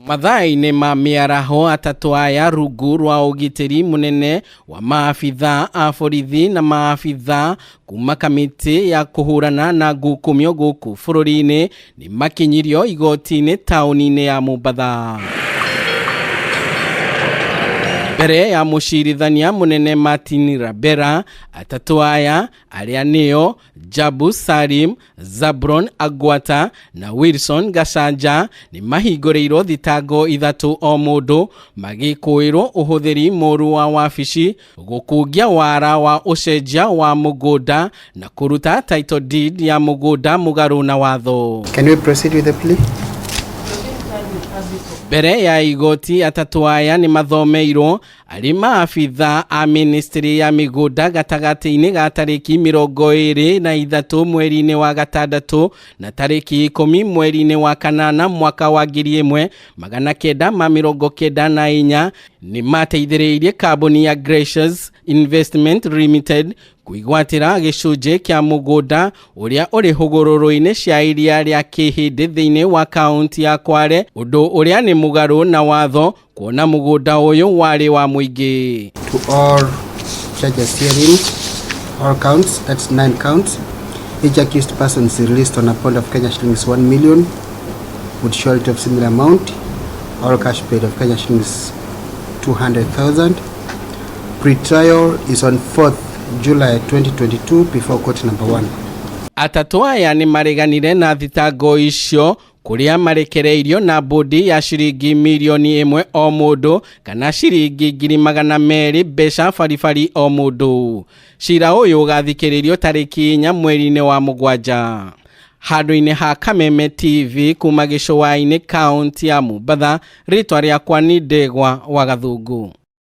Mathaa-inĩ ma mĩaraho atatu aya rungu rwa ugitĩri munene wa maabitha a borithi na maabitha kuma kamĩtĩ ya kũhũrana na ngukumio gũkũ bũrũri-inĩ nimakinyirio igoti-ini taũni-inĩ ya Mombatha. Mbere ya mũcirithania munene Martin Rabera, atatu aya arĩa nĩo Jabu Salim, Zabron Agwata na Wilson Gachanja ni mahingũrĩirwo thitango ithatu o mũndũ magĩkũĩrwo ũhũthĩri mũru wa wabici, gũkungia wara wa ũcenjia wa mugunda na kũruta title deed ya mugunda mũgarũ na watho. Can we proceed with the plea? Mbere ya igoti atatu aya ni mathomeirwo arĩ maabitha a ministry ya migunda gatagati-inĩ ga tarĩki 23 mweri-inĩ wa gatandatũ na tarĩki 10 mweri-inĩ wa kanana mwaka wa 1994 ni mateithĩrĩirie kambuni ya Gracious Investment Limited kwigwatira gĩcunjĩ kĩa mugunda ũrĩa ũrĩ hũgũrũrũ-inĩ cia iria rĩa Kĩhĩndĩ thĩinĩ wa kaunti ya Kwale, ũndũ ũrĩa nĩ mũgarũ na watho kuona mugunda ũyũ warĩ wa muingi. To all charges herein, all counts, that's 9 counts. Each accused person is released on a bond of Kenya shillings 1 million with surety of similar amount. All cash paid of Kenya shillings 200,000. Pre-trial is on 4th July 2022 before court number 1. Atatu aya ni mareganire na thitango icio kuria marekereirio na bodi ya ciringi mirioni imwe o mundu kana ciringi 200,000 mbeca baribari o mundu. Cira uyu ugathikiririo tariki 4 mweri-inĩ wa mugwanja. Handũ-inĩ ha Kameme TV kuma gĩcũa-inĩ kaunti ya Mombatha, rĩtwa rĩakwa nĩ Ndegwa wa Gathungu.